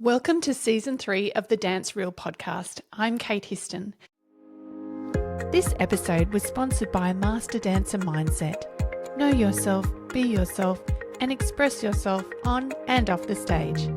Welcome to Season 3 of the Dance Reel podcast. I'm Kate Histon. This episode was sponsored by Master Dancer Mindset. Know yourself, be yourself, and express yourself on and off the stage.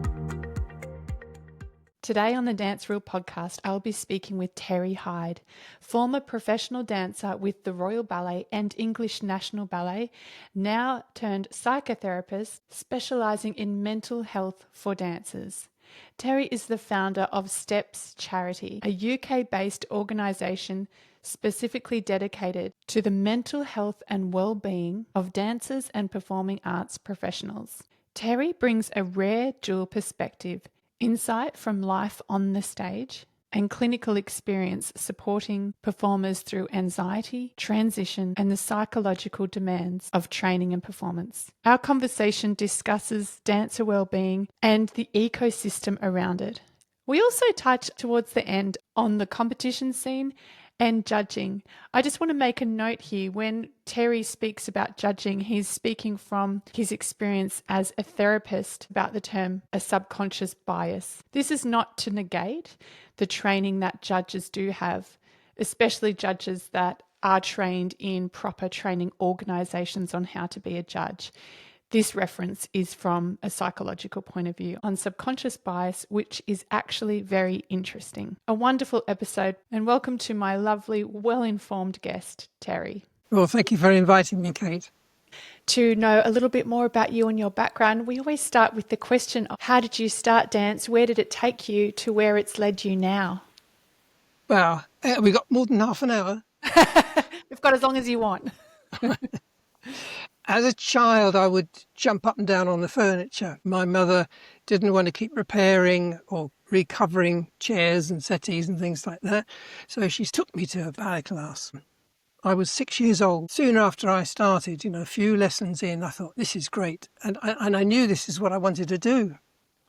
Today on the Dance Reel podcast, I'll be speaking with Terry Hyde, former professional dancer with the Royal Ballet and English National Ballet, now turned psychotherapist specialising in mental health for dancers. Terry is the founder of Steps Charity, a UK-based organisation specifically dedicated to the mental health and well-being of dancers and performing arts professionals. Terry brings a rare dual perspective, insight from life on the stage, and clinical experience supporting performers through anxiety, transition, and the psychological demands of training and performance. Our conversation discusses dancer well-being and the ecosystem around it. We also touch towards the end on the competition scene and judging. I just want to make a note here. When Terry speaks about judging, he's speaking from his experience as a therapist about the term a subconscious bias. This is not to negate the training that judges do have, especially judges that are trained in proper training organisations on how to be a judge. This reference is from a psychological point of view on subconscious bias, which is actually very interesting. A wonderful episode, and welcome to my lovely, well-informed guest, Terry. Well, thank you for inviting me, Kate. To know a little bit more about you and your background, we always start with the question of how did you start dance? Where did it take you to where it's led you now? Well, we got more than half an hour. We've got as long as you want. As a child, I would jump up and down on the furniture. My mother didn't want to keep repairing or recovering chairs and settees and things like that, so she took me to a ballet class. I was 6 years old. Soon after I started, a few lessons in, I thought, this is great. And I knew this is what I wanted to do,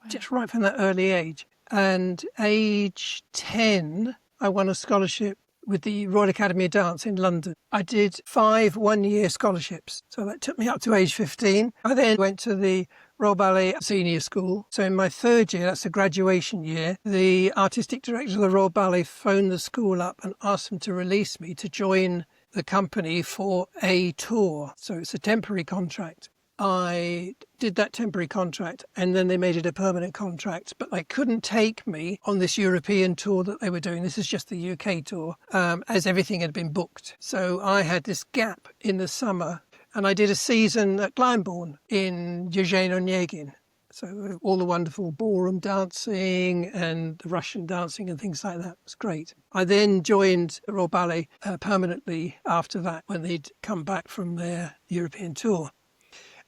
just right from that early age. And age 10, I won a scholarship with the Royal Academy of Dance in London. I did 5 one-year scholarships, so that took me up to age 15. I then went to the Royal Ballet Senior School. So in my third year, that's a graduation year, the artistic director of the Royal Ballet phoned the school up and asked them to release me to join the company for a tour. So it's a temporary contract. I did that temporary contract and then they made it a permanent contract, but they couldn't take me on this European tour that they were doing. This is just the UK tour, as everything had been booked. So I had this gap in the summer and I did a season at Glyndebourne in Eugene Onegin. So all the wonderful ballroom dancing and the Russian dancing and things like that. It was great. I then joined the Royal Ballet permanently after that when they'd come back from their European tour.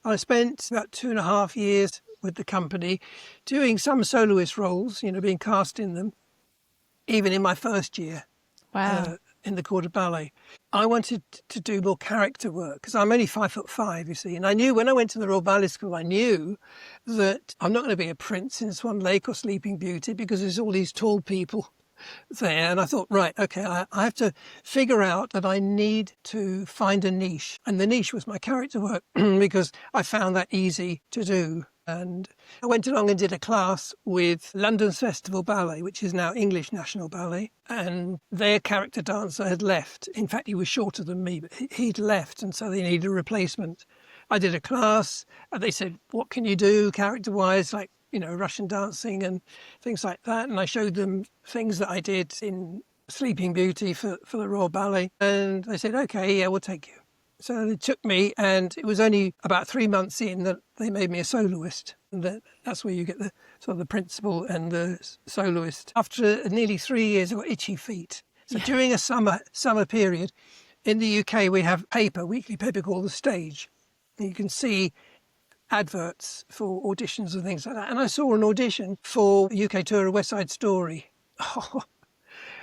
I spent about 2.5 years with the company doing some soloist roles, being cast in them, even in my first year. Wow. In the Court of Ballet. I wanted to do more character work because I'm only 5'5", you see. And I knew when I went to the Royal Ballet School, I knew that I'm not going to be a prince in Swan Lake or Sleeping Beauty because there's all these tall people there. And I thought, right, okay, I have to figure out that I need to find a niche. And the niche was my character work because I found that easy to do. And I went along and did a class with London's Festival Ballet, which is now English National Ballet. And their character dancer had left. In fact, he was shorter than me, but he'd left. And so they needed a replacement. I did a class and they said, what can you do character-wise? Like, Russian dancing and things like that. And I showed them things that I did in Sleeping Beauty for the Royal Ballet. And they said, okay, yeah, we'll take you. So they took me, and it was only about 3 months in that they made me a soloist. And that's where you get the sort of the principal and the soloist. After nearly 3 years, I got itchy feet. So during a summer period, in the UK, we have weekly paper called The Stage. And you can see adverts for auditions and things like that. And I saw an audition for the UK tour of West Side Story. Oh,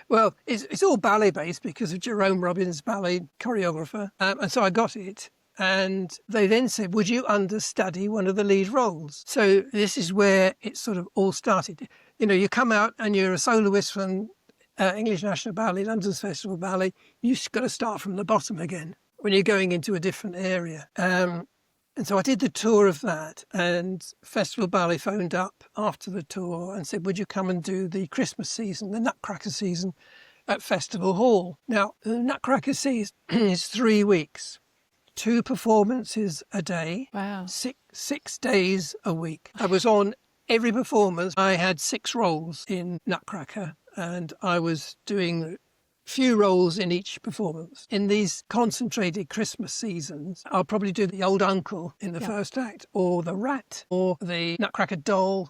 well, it's all ballet-based because of Jerome Robbins, ballet choreographer. And so I got it. And they then said, would you understudy one of the lead roles? So this is where it sort of all started. You come out and you're a soloist from English National Ballet, London's Festival Ballet. You've got to start from the bottom again when you're going into a different area. And so I did the tour of that, and Festival Ballet phoned up after the tour and said, would you come and do the Christmas season, the Nutcracker season at Festival Hall? Now, the Nutcracker season is 3 weeks, 2 performances a day, Wow. six days a week. I was on every performance. I had 6 roles in Nutcracker, and I was doing few roles in each performance. In these concentrated Christmas seasons, I'll probably do the old uncle in the first act, or the rat, or the Nutcracker doll.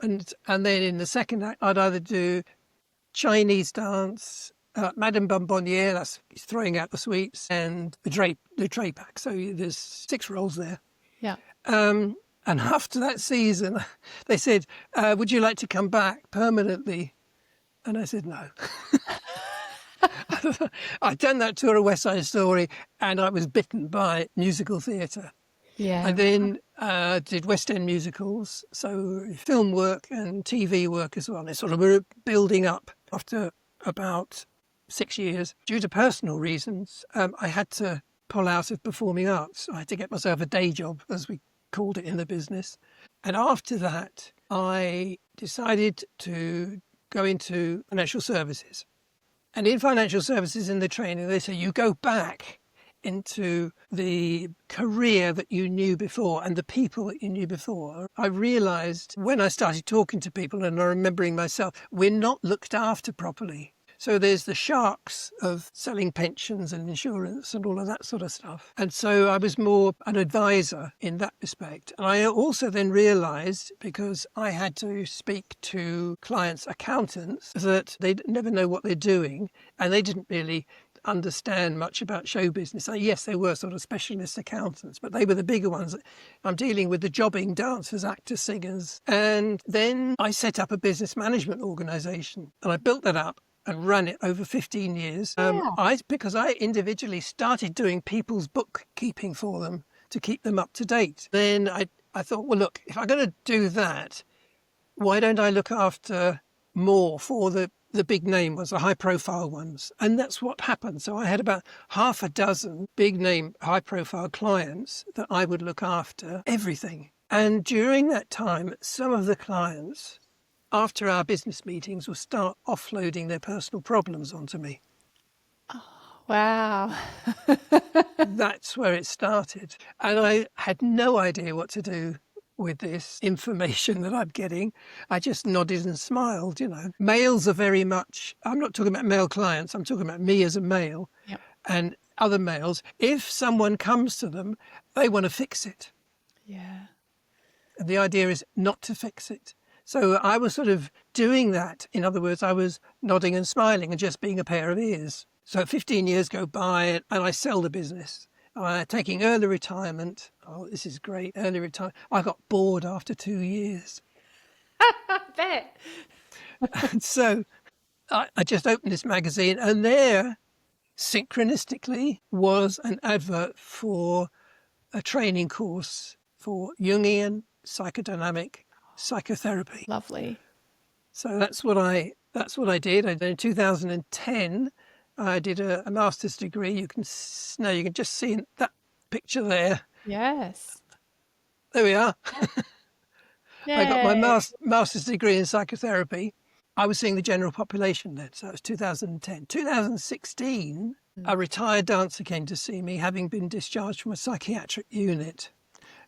And then in the second act, I'd either do Chinese dance, Madame Bonbonniere, that's throwing out the sweets, and the tray pack. So there's 6 roles there. Yeah. And after that season, they said, would you like to come back permanently? And I said, no. I'd done that tour of West Side Story, and I was bitten by musical theatre. Yeah. I then did West End musicals, so film work and TV work as well. They sort of were building up after about 6 years. Due to personal reasons, I had to pull out of performing arts. I had to get myself a day job, as we called it in the business. And after that, I decided to go into financial services. And in financial services, in the training, they say you go back into the career that you knew before and the people that you knew before. I realised when I started talking to people and remembering myself, we're not looked after properly. So there's the sharks of selling pensions and insurance and all of that sort of stuff. And so I was more an advisor in that respect. And I also then realised, because I had to speak to clients' accountants, that they never know what they're doing and they didn't really understand much about show business. Yes, they were sort of specialist accountants, but they were the bigger ones. I'm dealing with the jobbing dancers, actors, singers. And then I set up a business management organisation, and I built that up and ran it over 15 years. Because I individually started doing people's bookkeeping for them to keep them up to date. Then I thought, well, look, if I'm going to do that, why don't I look after more for the big name ones, the high profile ones? And that's what happened. So I had about half a dozen big name, high profile clients that I would look after everything. And during that time, some of the clients, after our business meetings, will start offloading their personal problems onto me. Wow. That's where it started. And I had no idea what to do with this information that I'm getting. I just nodded and smiled, Males are very much, I'm not talking about male clients, I'm talking about me as a male. Yep. And other males. If someone comes to them, they want to fix it. Yeah. And the idea is not to fix it. So I was sort of doing that. In other words, I was nodding and smiling and just being a pair of ears. So 15 years go by and I sell the business. Taking early retirement. Oh, this is great. Early retirement. I got bored after 2 years. I bet. And so I just opened this magazine, and there, synchronistically, was an advert for a training course for Jungian psychodynamic psychotherapy. Lovely. So that's what I did. In 2010, I did a master's degree. You can just see that picture there. Yes. There we are. I got my Yay. master's degree in psychotherapy. I was seeing the general population then, so it was 2010. 2016, a retired dancer came to see me, having been discharged from a psychiatric unit.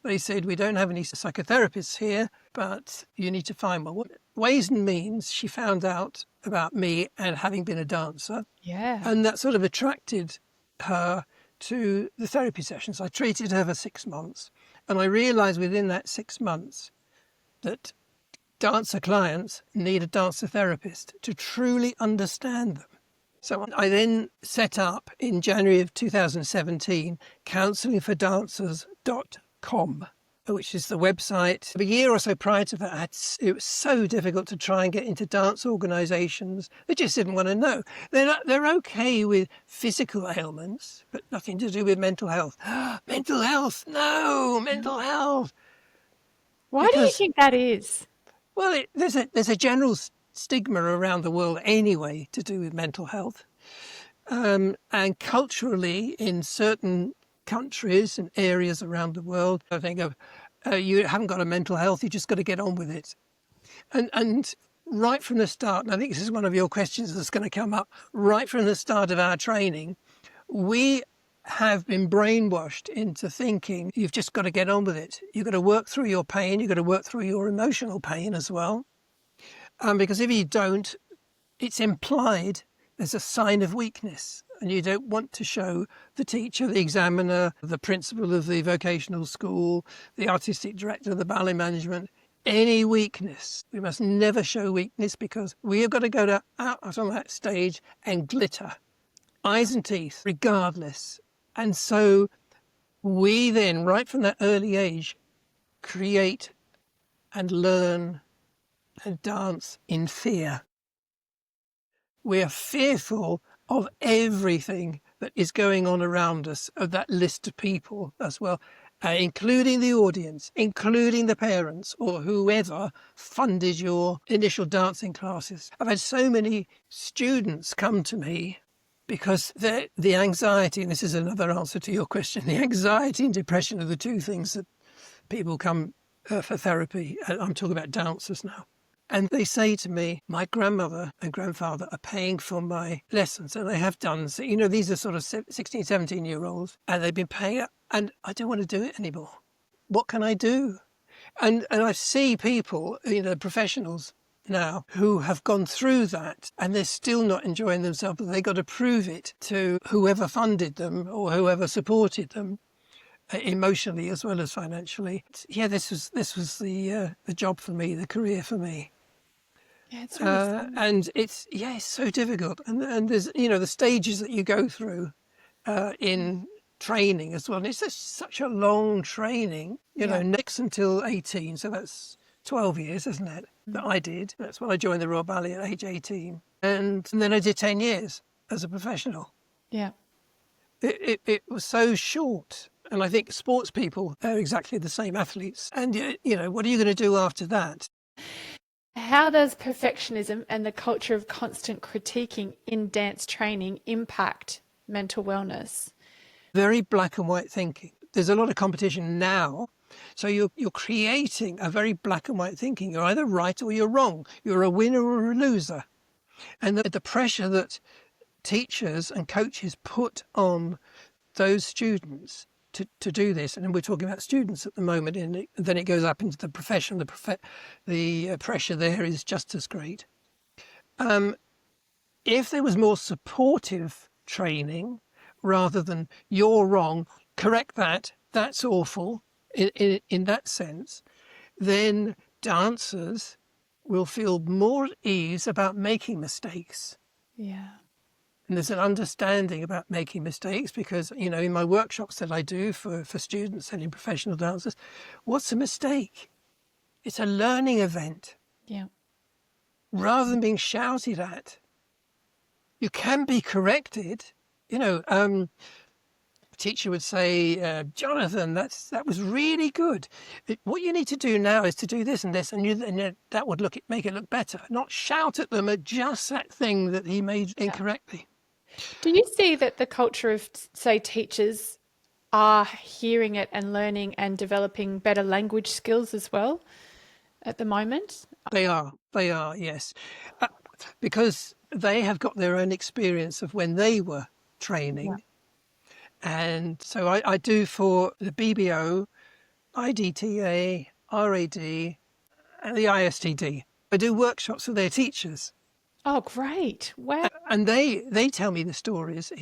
They said, we don't have any psychotherapists here, but you need to find one. What ways and means, she found out about me and having been a dancer. Yeah. And that sort of attracted her to the therapy sessions. I treated her for 6 months, and I realised within that 6 months that dancer clients need a dancer therapist to truly understand them. So I then set up in January of 2017 counsellingfordancers.com, which is the website. A year or so prior to that, it was so difficult to try and get into dance organisations. They just didn't want to know. They're okay with physical ailments, but nothing to do with mental health. Mental health, no, mental health. Why do you think that is? Well, there's a general stigma around the world anyway to do with mental health. And culturally, in certain countries and areas around the world. I think of, you haven't got a mental health, you just got to get on with it. And right from the start, and I think this is one of your questions that's going to come up, right from the start of our training, we have been brainwashed into thinking you've just got to get on with it. You've got to work through your pain. You've got to work through your emotional pain as well. Because if you don't, it's implied there's a sign of weakness, and you don't want to show the teacher, the examiner, the principal of the vocational school, the artistic director of the ballet management, any weakness. We must never show weakness, because we have got to go out on that stage and glitter, eyes and teeth, regardless. And so we then, right from that early age, create and learn and dance in fear. We are fearful of everything that is going on around us, of that list of people as well, including the audience, including the parents or whoever funded your initial dancing classes. I've had so many students come to me because the anxiety, and this is another answer to your question, the anxiety and depression are the two things that people come for therapy. I'm talking about dancers now. And they say to me, my grandmother and grandfather are paying for my lessons, and they have done. So, these are sort of 16, 17-year-olds, and they've been paying it, and I don't want to do it anymore. What can I do? And I see people, professionals now, who have gone through that, and they're still not enjoying themselves, but they've got to prove it to whoever funded them or whoever supported them, emotionally as well as financially. Yeah, this was the job for me, the career for me. Yeah, it's really and it's so difficult, and there's the stages that you go through in training as well. And it's such a long training, next until 18, so that's 12 years, isn't it? That I did. That's when I joined the Royal Ballet at age 18, and then I did 10 years as a professional. Yeah, it was so short. And I think sports people are exactly the same, athletes. And, what are you going to do after that? How does perfectionism and the culture of constant critiquing in dance training impact mental wellness? Very black and white thinking. There's a lot of competition now. So you're creating a very black and white thinking. You're either right or you're wrong. You're a winner or a loser. And the pressure that teachers and coaches put on those students to do this, and we're talking about students at the moment, and then it goes up into the profession. The pressure there is just as great. If there was more supportive training rather than you're wrong, correct that's awful in that sense, then dancers will feel more at ease about making mistakes. Yeah. And there's an understanding about making mistakes, because, in my workshops that I do for students and in professional dancers, what's a mistake? It's a learning event. Yeah. Rather than being shouted at, you can be corrected. A teacher would say, Jonathan, that was really good. What you need to do now is to do this and this, and that would make it look better. Not shout at them at just that thing that he made incorrectly. Do you see that the culture of, say, teachers are hearing it and learning and developing better language skills as well at the moment? They are, yes. Because they have got their own experience of when they were training. Yeah. And so I do for the BBO, IDTA, RAD, and the ISTD. I do workshops for their teachers. Oh, great. Wow. And they tell me the stories.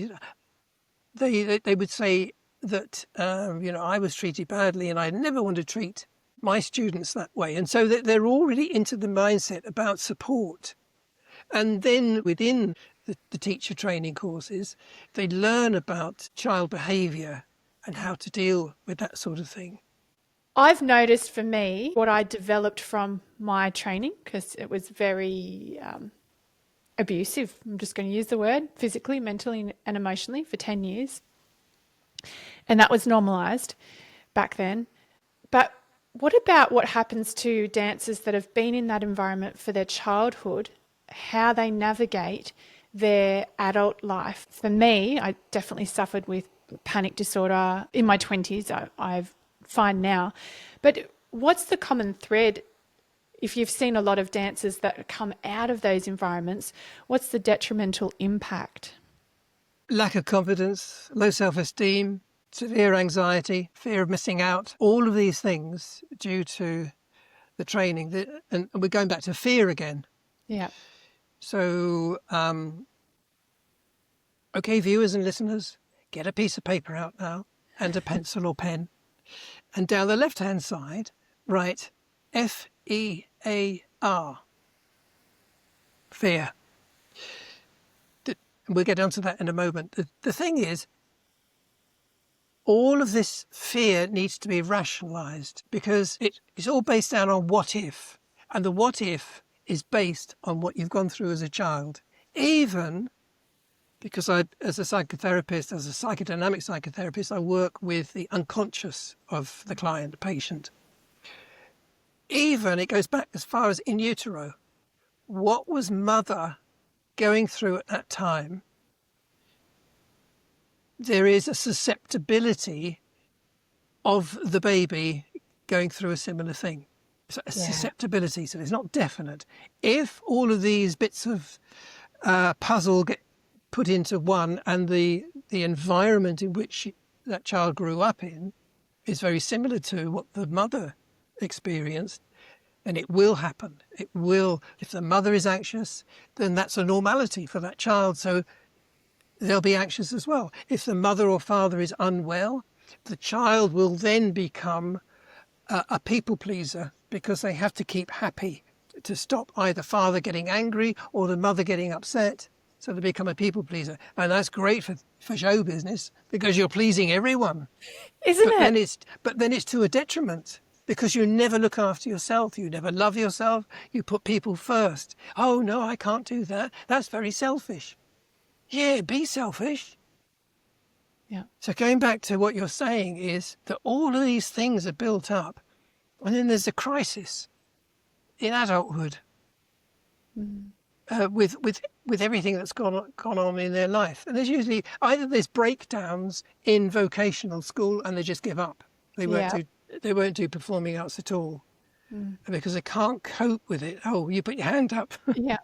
They would say that, I was treated badly and I never want to treat my students that way. And so they're already into the mindset about support. And then within the teacher training courses, they learn about child behaviour and how to deal with that sort of thing. I've noticed for me what I developed from my training, because it was very abusive, I'm just going to use the word, physically, mentally and emotionally for 10 years. And that was normalised back then. But what about what happens to dancers that have been in that environment for their childhood, how they navigate their adult life? For me, I definitely suffered with panic disorder in my 20s, I find now. But what's the common thread? If you've seen a lot of dancers that come out of those environments, what's the detrimental impact? Lack of confidence, low self-esteem, severe anxiety, fear of missing out, all of these things due to the training. And we're going back to fear again. Yeah. So, okay, viewers and listeners, get a piece of paper out now and a pencil or pen. And down the left-hand side, write F.E.A.R. Fear. We'll get onto that in a moment. The thing is, all of this fear needs to be rationalized because it's all based down on what if. And the what if is based on what you've gone through as a child. Even because as a psychotherapist, as a psychodynamic psychotherapist, I work with the unconscious of the client, the patient. Even it goes back as far as in utero. What was mother going through at that time? There is a susceptibility of the baby going through a similar thing. It's a susceptibility, so it's not definite. If all of these bits of puzzle get put into one and the environment in which that child grew up in is very similar to what the mother experienced, then it will happen. It will. If the mother is anxious, then that's a normality for that child. So they'll be anxious as well. If the mother or father is unwell, the child will then become a people pleaser because they have to keep happy to stop either father getting angry or the mother getting upset. So they become a people pleaser. And that's great for show business because you're pleasing everyone. Isn't it? But then it's to a detriment because you never look after yourself. You never love yourself. You put people first. Oh, no, I can't do that. That's very selfish. Yeah, be selfish. Yeah. So going back to what you're saying is that all of these things are built up and then there's a crisis in adulthood with everything that's gone on in their life. And there's usually either there's breakdowns in vocational school and they just give up. They won't do performing arts at all because they can't cope with it. Oh, you put your hand up. Yeah.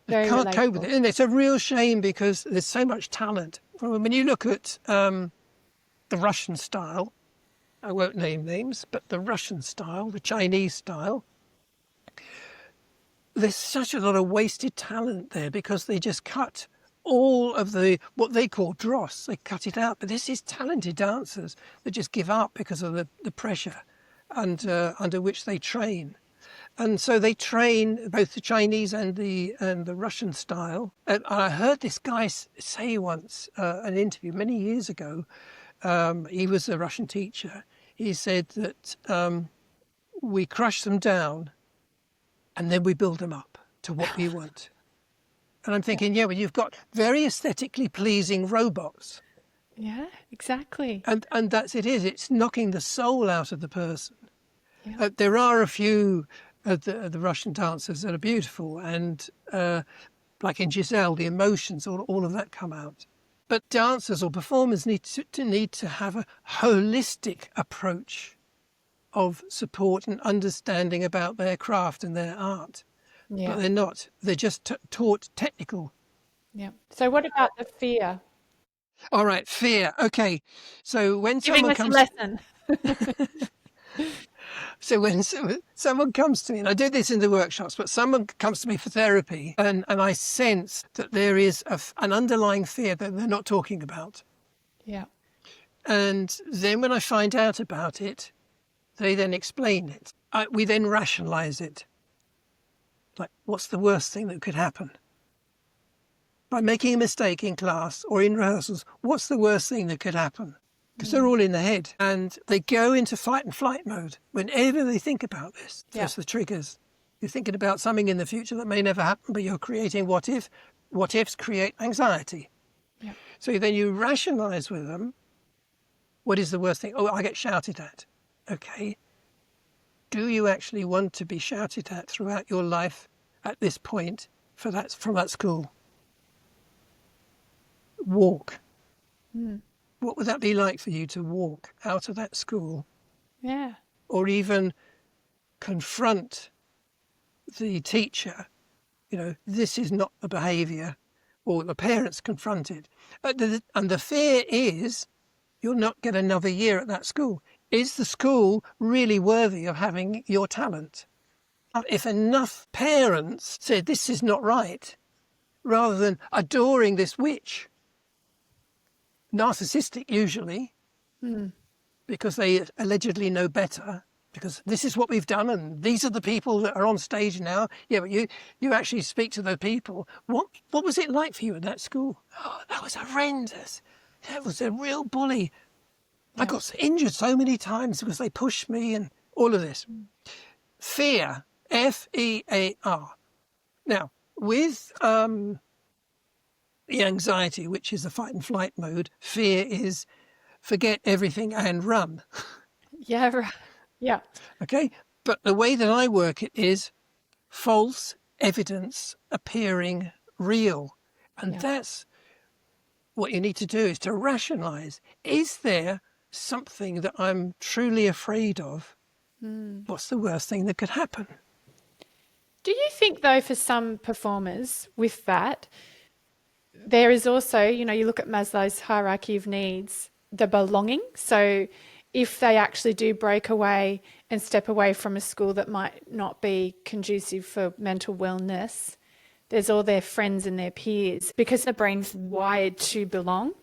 They can't cope with it. And it's a real shame because there's so much talent. When you look at the Russian style, I won't name names, but the Russian style, the Chinese style, there's such a lot of wasted talent there because they just cut all of what they call dross. They cut it out. But this is talented dancers that just give up because of the pressure under which they train. And so they train both the Chinese and the Russian style. And I heard this guy say once, an interview many years ago, he was a Russian teacher. He said that we crush them down and then we build them up to what we want. And I'm thinking, yeah, well, you've got very aesthetically pleasing robots. Yeah, exactly. And that's it is. It's knocking the soul out of the person. Yeah. There are a few of the Russian dancers that are beautiful and like in Giselle, the emotions, all of that come out. But dancers or performers need to have a holistic approach of support and understanding about their craft and their art. Yeah. But they're not. They're just taught technical. Yeah. So what about the fear? All right, fear. Okay. So when Giving us a lesson. So when someone comes to me, and I do this in the workshops, but someone comes to me for therapy and I sense that there is an underlying fear that they're not talking about. Yeah. And then when I find out about it, they then explain it. We then rationalize it. Like, what's the worst thing that could happen? By making a mistake in class or in rehearsals, what's the worst thing that could happen? Because they're all in the head. And they go into fight and flight mode whenever they think about this. That's the triggers. You're thinking about something in the future that may never happen, but you're creating what if. What ifs create anxiety. Yeah. So then you rationalize with them, what is the worst thing? Oh, I get shouted at. Okay. Do you actually want to be shouted at throughout your life at this point from that school? Walk What would that be like for you to walk out of that school Yeah. or even confront the teacher? This is not the behaviour, or the parents confront it. And the fear is you'll not get another year at that school. Is the school really worthy of having your talent? If enough parents said this is not right, rather than adoring this witch, narcissistic usually, because they allegedly know better, because this is what we've done and these are the people that are on stage now. Yeah, but you actually speak to the people. What was it like for you at that school? Oh, that was horrendous. That was a real bully. I got injured so many times because they pushed me and all of this. Fear, F-E.A.R. Now, with the anxiety, which is the fight and flight mode, fear is forget everything and run. Yeah. Right. Yeah. Okay? But the way that I work it is false evidence appearing real. And that's what you need to do, is to rationalise. Is there something that I'm truly afraid of? What's the worst thing that could happen? Do you think, though, for some performers with that, there is also, you look at Maslow's hierarchy of needs, the belonging. So if they actually do break away and step away from a school that might not be conducive for mental wellness, there's all their friends and their peers, because the brain's wired to belong.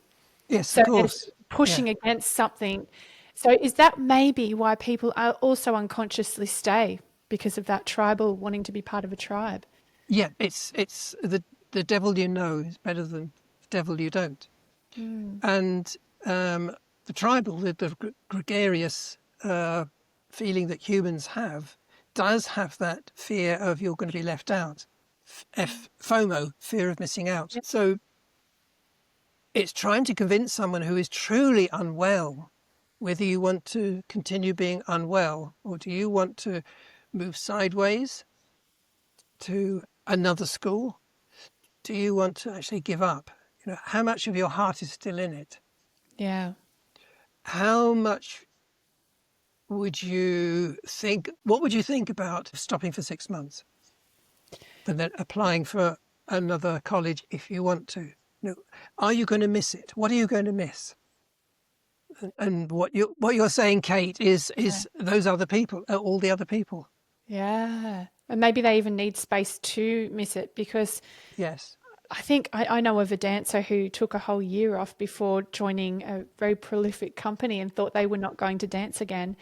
Yes, So of course. it's pushing against something. So is that maybe why people are also unconsciously stay, because of that tribal wanting to be part of a tribe? Yeah, it's the devil you know is better than the devil you don't. And the tribal, the gregarious feeling that humans have, does have that fear of you're going to be left out. FOMO, fear of missing out. Yep. So it's trying to convince someone who is truly unwell whether you want to continue being unwell, or do you want to move sideways to another school? Do you want to actually give up? How much of your heart is still in it? Yeah. How much would you think, what would you think about stopping for 6 months and then applying for another college if you want to? Are you going to miss it? What are you going to miss? And what you're saying, Kate, is those other people, all the other people. Yeah. And maybe they even need space to miss it, because Yes. I think I know of a dancer who took a whole year off before joining a very prolific company and thought they were not going to dance again.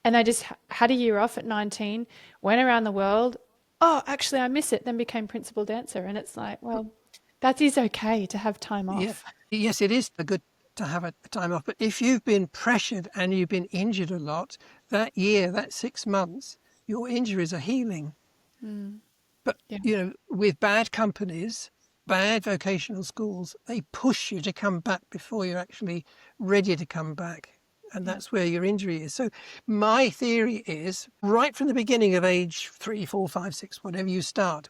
And they just had a year off at 19, went around the world. Oh, actually, I miss it. Then became principal dancer. And it's like, well, that is okay to have time off. Yeah. Yes, it is good to have a time off. But if you've been pressured and you've been injured a lot, that year, that 6 months, your injuries are healing. But, with bad companies, bad vocational schools, they push you to come back before you're actually ready to come back. And that's where your injury is. So my theory is, right from the beginning of age 3, 4, 5, 6, whenever you start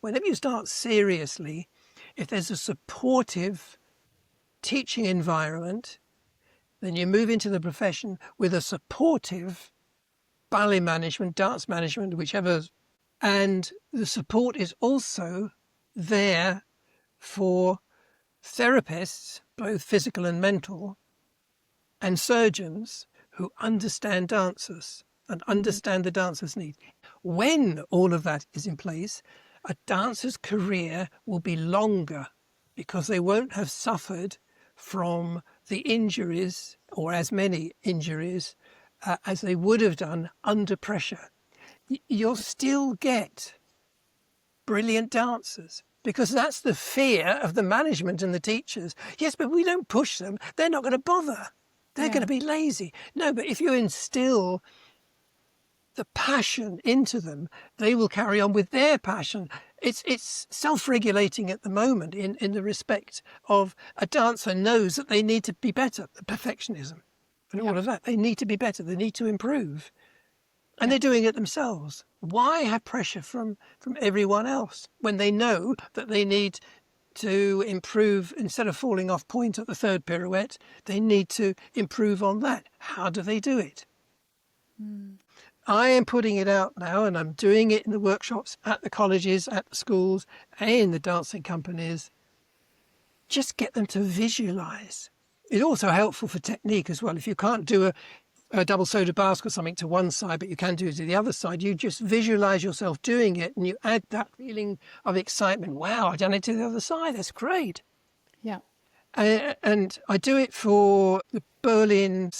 seriously, if there's a supportive teaching environment, then you move into the profession with a supportive ballet management, dance management, whichever. And the support is also there for therapists, both physical and mental, and surgeons who understand dancers and understand the dancer's needs. When all of that is in place, a dancer's career will be longer because they won't have suffered from the injuries, or as many injuries, as they would have done under pressure. You'll still get brilliant dancers, because that's the fear of the management and the teachers. Yes, but we don't push them. They're not going to bother. They're going to be lazy. No, but if you instill the passion into them, they will carry on with their passion. It's self-regulating at the moment in the respect of a dancer knows that they need to be better, the perfectionism and all of that. They need to be better. They need to improve. And they're doing it themselves. Why have pressure from everyone else when they know that they need to improve, instead of falling off point at the third pirouette, they need to improve on that. How do they do it? I am putting it out now, and I'm doing it in the workshops at the colleges, at the schools, and in the dancing companies. Just get them to visualize. It's also helpful for technique as well. If you can't do a double soda basket or something to one side, but you can do it to the other side, you just visualize yourself doing it, and you add that feeling of excitement. Wow, I've done it to the other side. That's great. Yeah. And I do it for the Berlin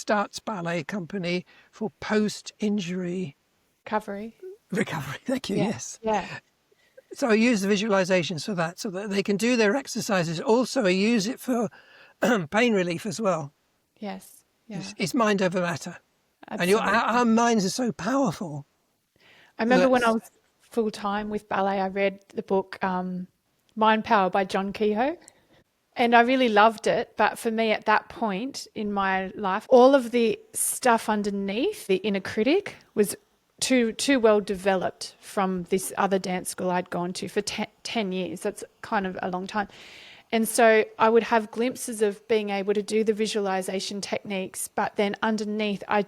Ballet Company for post-injury Recovery. Thank you. Yeah. Yes. Yeah. So I use the visualizations for that, so that they can do their exercises. Also, I use it for pain relief as well. Yes. Yeah. It's mind over matter. Absolutely. And our minds are so powerful. I remember when I was full-time with ballet, I read the book Mind Power by John Kehoe. And I really loved it. But for me at that point in my life, all of the stuff underneath the inner critic was too well developed from this other dance school I'd gone to for 10 years. That's kind of a long time. And so I would have glimpses of being able to do the visualization techniques, but then underneath I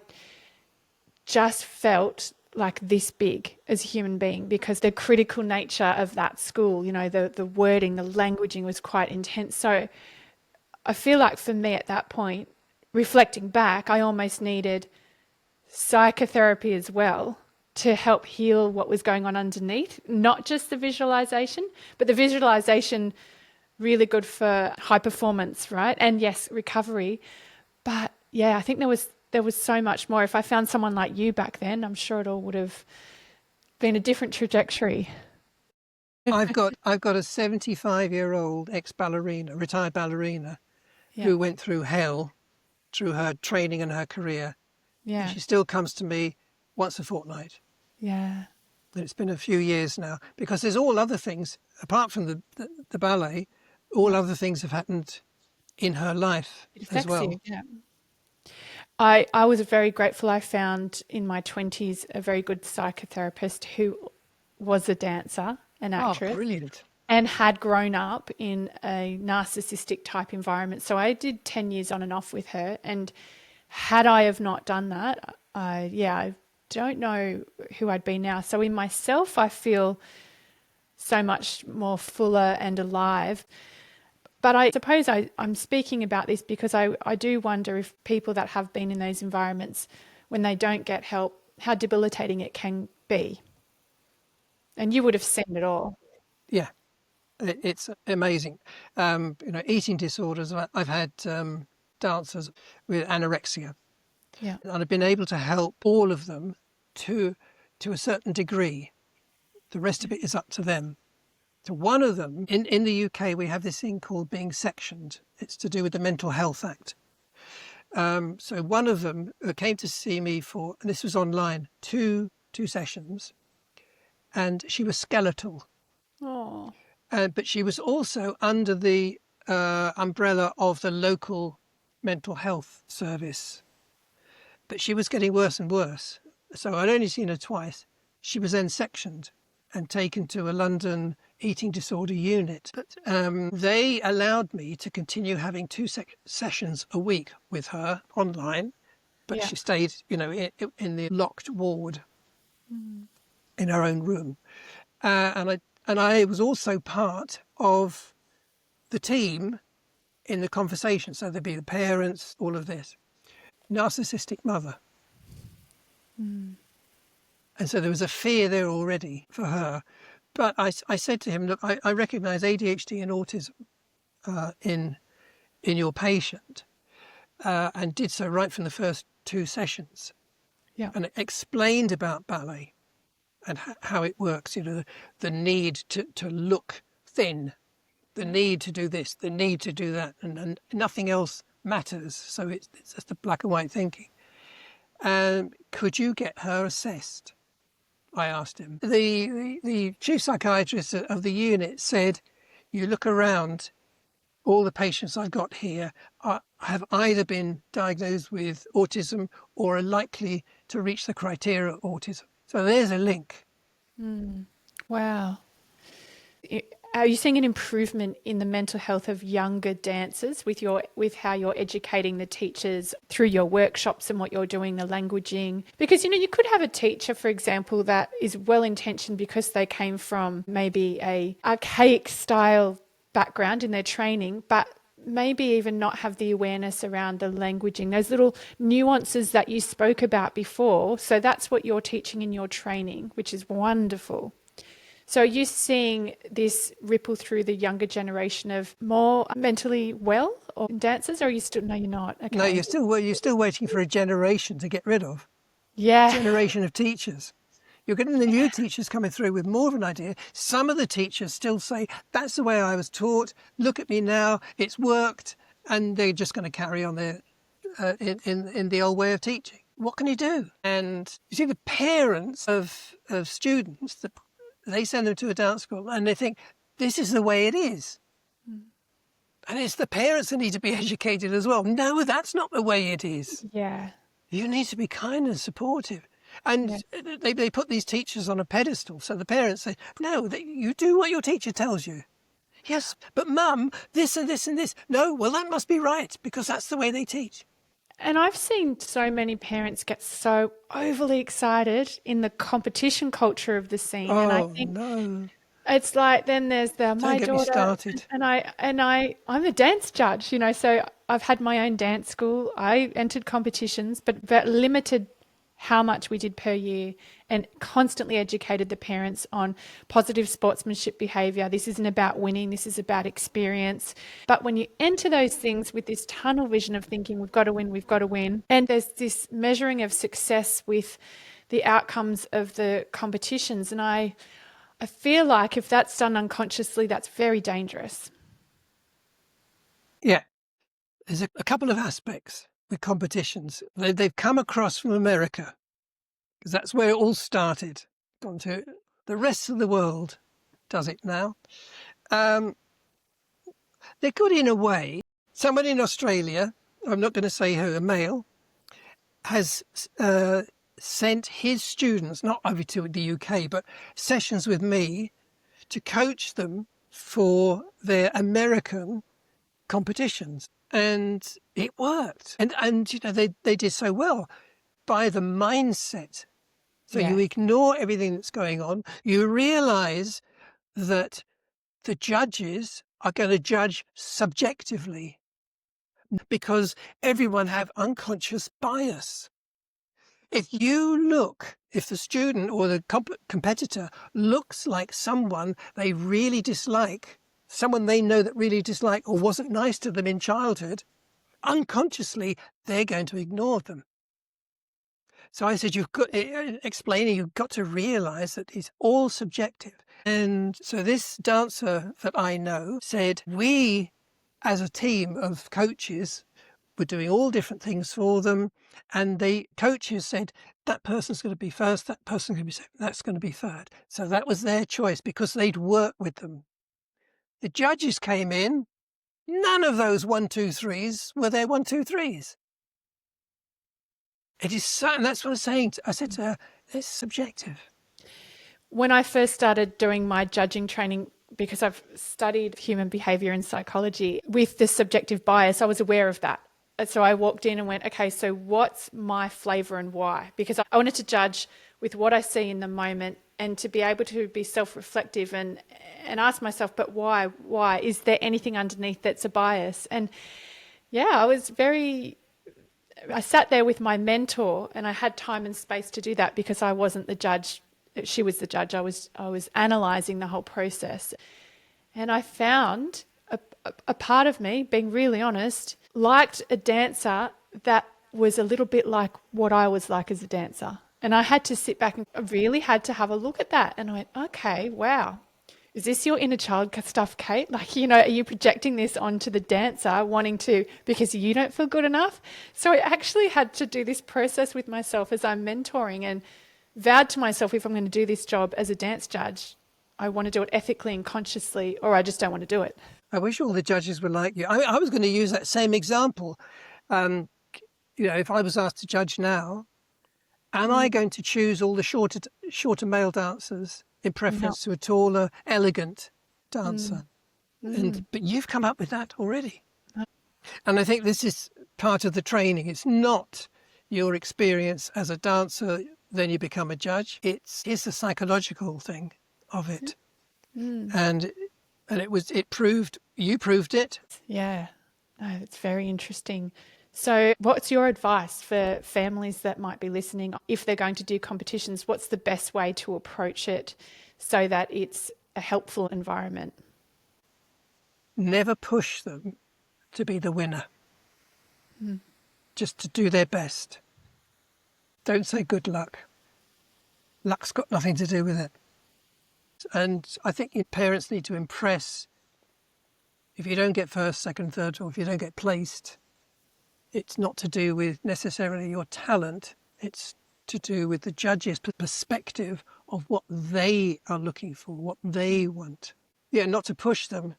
just felt like this big as a human being, because the critical nature of that school, you know, the wording, the languaging was quite intense. So I feel like for me at that point, reflecting back, I almost needed psychotherapy as well to help heal what was going on underneath, not just the visualization, but the visualization really good for high performance, right? And yes, recovery. But yeah, I think there was so much more. If I found someone like you back then, I'm sure it all would have been a different trajectory. I've got a 75-year-old ex-ballerina, retired ballerina, who went through hell through her training and her career. Yeah. And she still comes to me once a fortnight. Yeah. And it's been a few years now, because there's all other things, apart from the ballet, all other things have happened in her life as well. You, yeah. I was very grateful. I found in my 20s a very good psychotherapist who was a dancer, an actress. Oh, brilliant. And had grown up in a narcissistic type environment. So I did 10 years on and off with her. And had I have not done that, I don't know who I'd be now. So in myself, I feel so much more fuller and alive. But I suppose I'm speaking about this because I do wonder if people that have been in those environments, when they don't get help, how debilitating it can be. And you would have seen it all. Yeah, it's amazing. Eating disorders. I've had dancers with anorexia. Yeah. And I've been able to help all of them to a certain degree. The rest of it is up to them. So one of them, in the UK, we have this thing called being sectioned. It's to do with the Mental Health Act. So one of them came to see me for, and this was online, two sessions, and she was skeletal. Oh. But she was also under the umbrella of the local mental health service. But she was getting worse and worse. So I'd only seen her twice. She was then sectioned and taken to a London eating disorder unit. But they allowed me to continue having two sessions a week with her online. But she stayed, in the locked ward in her own room. And I was also part of the team in the conversation. So there'd be the parents, all of this. Narcissistic mother. And so there was a fear there already for her. But I said to him, look, I recognise ADHD and autism in your patient, and did so right from the first two sessions. Yeah. And explained about ballet and how it works, the need to look thin, the need to do this, the need to do that, and nothing else matters. So it's just the black and white thinking. Could you get her assessed? I asked him. The chief psychiatrist of the unit said, you look around, all the patients I've got here have either been diagnosed with autism or are likely to reach the criteria of autism. So there's a link. Wow. Are you seeing an improvement in the mental health of younger dancers with how you're educating the teachers through your workshops and what you're doing, the languaging? Because, you could have a teacher, for example, that is well-intentioned because they came from maybe a archaic style background in their training, but maybe even not have the awareness around the languaging, those little nuances that you spoke about before. So that's what you're teaching in your training, which is wonderful. So are you seeing this ripple through the younger generation of more mentally well or dancers, or are you still, no, you're not? Okay. No, you're still waiting for a generation to get rid of. Yeah. Generation of teachers. You're getting the new teachers coming through with more of an idea. Some of the teachers still say, that's the way I was taught. Look at me now. It's worked. And they're just going to carry on their in the old way of teaching. What can you do? And you see, the parents of students, they send them to a dance school and they think, this is the way it is. And it's the parents that need to be educated as well. No, that's not the way it is. Yeah. You need to be kind and supportive. And they put these teachers on a pedestal. So the parents say, no, you do what your teacher tells you. Yes, but mum, this and this and this. No, well, that must be right because that's the way they teach. And I've seen so many parents get so overly excited in the competition culture of the scene. Oh, and I think no. it's like, then there's my Don't get me daughter started. and I'm a dance judge, so I've had my own dance school. I entered competitions, but limited how much we did per year, and constantly educated the parents on positive sportsmanship behaviour. This isn't about winning, this is about experience. But when you enter those things with this tunnel vision of thinking, we've got to win, and there's this measuring of success with the outcomes of the competitions, and I feel like if that's done unconsciously, that's very dangerous. Yeah, there's a couple of aspects with competitions. They've come across from America because that's where it all started. Gone to the rest of the world does it now. They're good in a way. Someone in Australia, I'm not going to say who, a male, has sent his students, not over to the UK, but sessions with me to coach them for their American competitions. And it worked. And they did so well by the mindset. So you ignore everything that's going on. You realise that the judges are going to judge subjectively because everyone have unconscious bias. If the student or the competitor looks like someone they really dislike, someone they know that really dislike or wasn't nice to them in childhood, unconsciously, they're going to ignore them. So I said, you've got to realise that it's all subjective. And so this dancer that I know said, we as a team of coaches were doing all different things for them. And the coaches said, that person's going to be first, that person's going to be second, that's going to be third. So that was their choice because they'd worked with them. The judges came in, none of those 1, 2, 3s were their 1, 2, 3s. It is so, and that's what I was saying. I said to her, it's subjective. When I first started doing my judging training, because I've studied human behaviour and psychology with the subjective bias, I was aware of that. So I walked in and went, okay, so what's my flavour and why? Because I wanted to judge with what I see in the moment and to be able to be self-reflective and ask myself, but why? Why? Is there anything underneath that's a bias? And yeah, I sat there with my mentor and I had time and space to do that because I wasn't the judge. She was the judge. I was analysing the whole process. And I found a part of me, being really honest, liked a dancer that was a little bit like what I was like as a dancer. And I had to sit back and I really had to have a look at that. And I went, okay, wow. Is this your inner child stuff, Kate? Like, are you projecting this onto the dancer because you don't feel good enough? So I actually had to do this process with myself as I'm mentoring and vowed to myself, if I'm going to do this job as a dance judge, I want to do it ethically and consciously, or I just don't want to do it. I wish all the judges were like you. I was going to use that same example. If I was asked to judge now, am I going to choose all the shorter male dancers in preference to a taller, elegant dancer. Mm. But you've come up with that already. And I think this is part of the training. It's not your experience as a dancer, then you become a judge. It's the psychological thing of it. And you proved it. Yeah, no, it's very interesting. So what's your advice for families that might be listening? If they're going to do competitions, what's the best way to approach it so that it's a helpful environment? Never push them to be the winner. Just to do their best. Don't say good luck. Luck's got nothing to do with it. And I think your parents need to impress. If you don't get first, second, third, or if you don't get placed, it's not to do with necessarily your talent. It's to do with the judge's perspective of what they are looking for, what they want. Yeah, not to push them.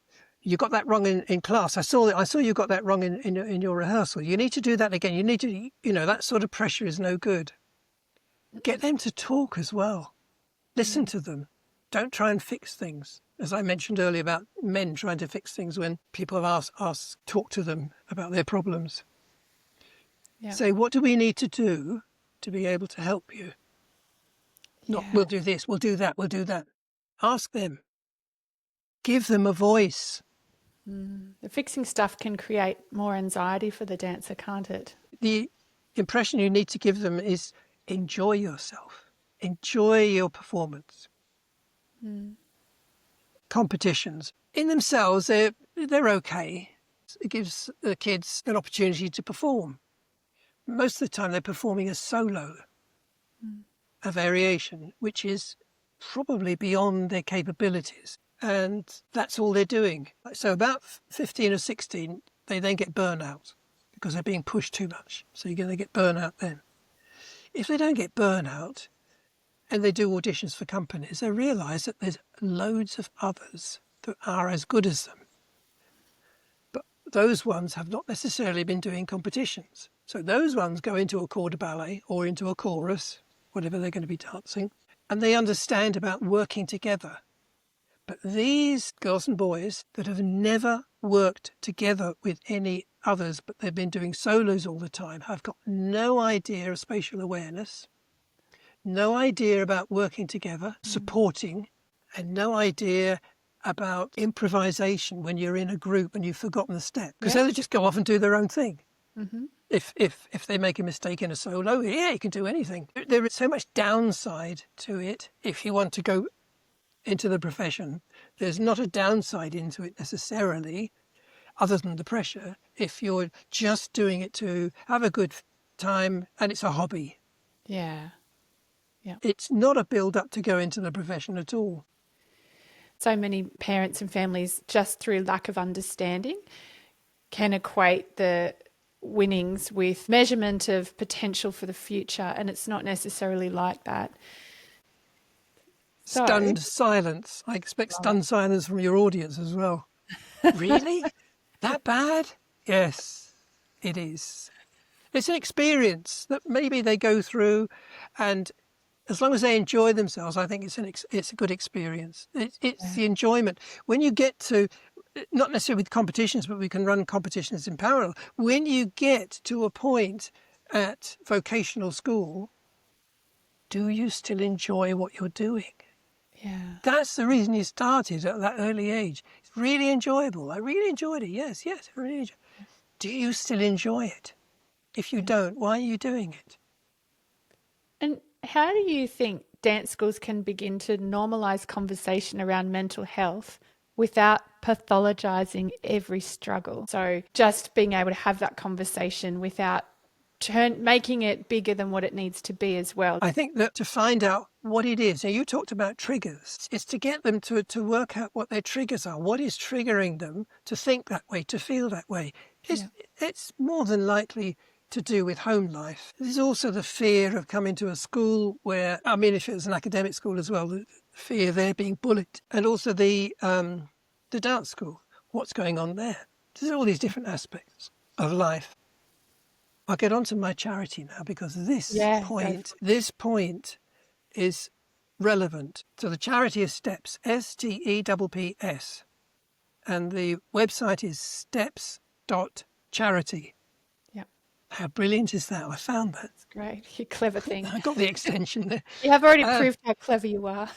You got that wrong in class. I saw you got that wrong in your rehearsal. You need to do that again. You need to, that sort of pressure is no good. Get them to talk as well. Listen to them. Don't try and fix things. As I mentioned earlier about men trying to fix things when people have asked talk to them about their problems. Yeah. Say, what do we need to do to be able to help you? Not, we'll do this, we'll do that, we'll do that. Ask them. Give them a voice. The fixing stuff can create more anxiety for the dancer, can't it? The impression you need to give them is enjoy yourself. Enjoy your performance. Competitions. In themselves, they're okay. It gives the kids an opportunity to perform. Most of the time they're performing a solo, a variation, which is probably beyond their capabilities. And that's all they're doing. So about 15 or 16, they then get burnout because they're being pushed too much. So you're going to get burnout then. If they don't get burnout and they do auditions for companies, they realise that there's loads of others that are as good as them. But those ones have not necessarily been doing competitions. So those ones go into a corps de ballet or into a chorus, whatever they're going to be dancing, and they understand about working together. But these girls and boys that have never worked together with any others, but they've been doing solos all the time, have got no idea of spatial awareness, no idea about working together, supporting, and no idea about improvisation when you're in a group and you've forgotten the step. Because they'll just go off and do their own thing. If they make a mistake in a solo, you can do anything. There is so much downside to it if you want to go into the profession. There's not a downside into it necessarily, other than the pressure, if you're just doing it to have a good time and it's a hobby. Yeah. It's not a build-up to go into the profession at all. So many parents and families, just through lack of understanding, can equate the winnings with measurement of potential for the future, and it's not necessarily like that. So, Stunned silence. I expect stunned silence from your audience as well. Really? That bad? Yes, it is. It's an experience that maybe they go through, and as long as they enjoy themselves, I think it's a good experience. It's the enjoyment. When you get to, not necessarily with competitions, but we can run competitions in parallel. When you get to a point at vocational school, do you still enjoy what you're doing? yeah. That's the reason you started at that early age. It's really enjoyable. I really enjoyed it. Yes, I really enjoyed it. Do you still enjoy it? If you don't, why are you doing it? And how do you think dance schools can begin to normalise conversation around mental health without pathologizing every struggle? So just being able to have that conversation without making it bigger than what it needs to be as well. I think that to find out what it is, now you talked about triggers, it's to get them to work out what their triggers are. What is triggering them to think that way, to feel that way? It's more than likely to do with home life. There's also the fear of coming to a school where, I mean, if it was an academic school as well, the fear there being bullied. And also the dance school, what's going on there? There's all these different aspects of life. I'll get on to my charity now because this point is relevant. So the charity is STEPS, STEPPS. And the website is steps.charity. Yeah. How brilliant is that? I found that. Great. You clever thing. I got the extension there. You have already proved how clever you are.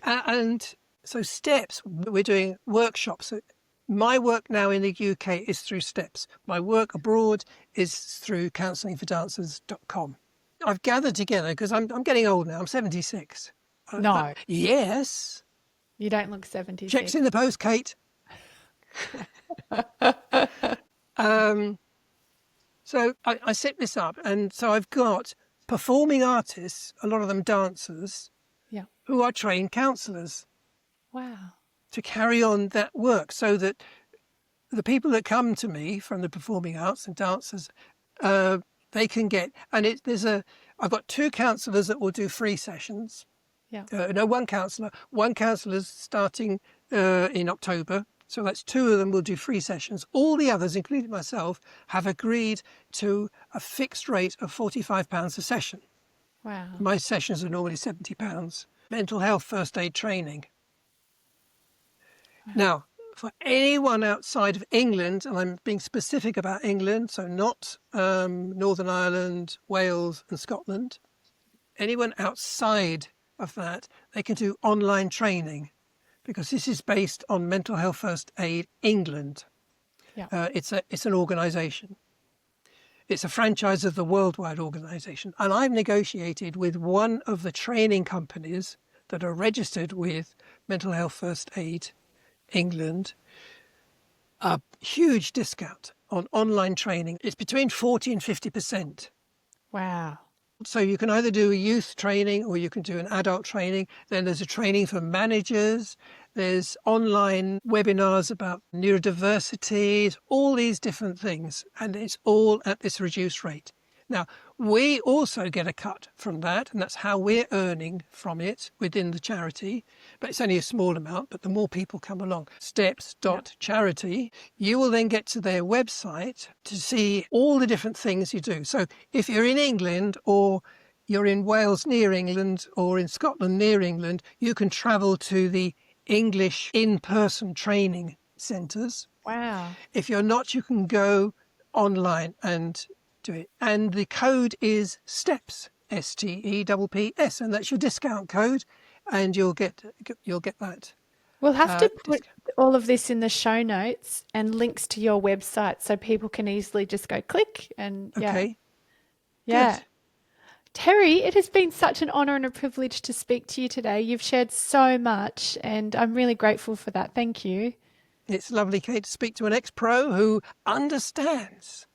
And so STEPS, we're doing workshops. So my work now in the UK is through STEPS. My work abroad is through counsellingfordancers.com. I've gathered together because I'm getting old now. I'm 76. No. Yes. You don't look 76. Checks in the post, Kate. So I set this up, and so I've got performing artists, a lot of them dancers, Yeah. who are trained counsellors Wow. to carry on that work, so that the people that come to me from the performing arts and dancers, they can get, and I've got 2 counsellors that will do free sessions. Yeah. No, one counsellor. One counsellor's starting in October. So that's 2 of them will do free sessions. All the others, including myself, have agreed to a fixed rate of £45 a session. Wow. My sessions are normally £70. Mental health first aid training. Wow. Now, for anyone outside of England, and I'm being specific about England, so not Northern Ireland, Wales and Scotland, anyone outside of that, they can do online training, because this is based on Mental Health First Aid England. Yeah. It's an organisation. It's a franchise of the worldwide organisation. And I've negotiated with one of the training companies that are registered with Mental Health First Aid England a huge discount on online training. It's between 40 and 50%. Wow. So you can either do a youth training or you can do an adult training. Then there's a training for managers. There's online webinars about neurodiversity, all these different things. And it's all at this reduced rate. Now, we also get a cut from that, and that's how we're earning from it within the charity. But it's only a small amount, but the more people come along, steps.charity, you will then get to their website to see all the different things you do. So if you're in England, or you're in Wales near England, or in Scotland near England, you can travel to the English in-person training centres. Wow. If you're not, you can go online and do it. And the code is STEPS, STEPPS, and that's your discount code, and you'll get that. We'll have to put all of this in the show notes and links to your website so people can easily just go click and Okay. Yeah. Good. Terry, it has been such an honour and a privilege to speak to you today. You've shared so much and I'm really grateful for that. Thank you. It's lovely, Kate, to speak to an ex-pro who understands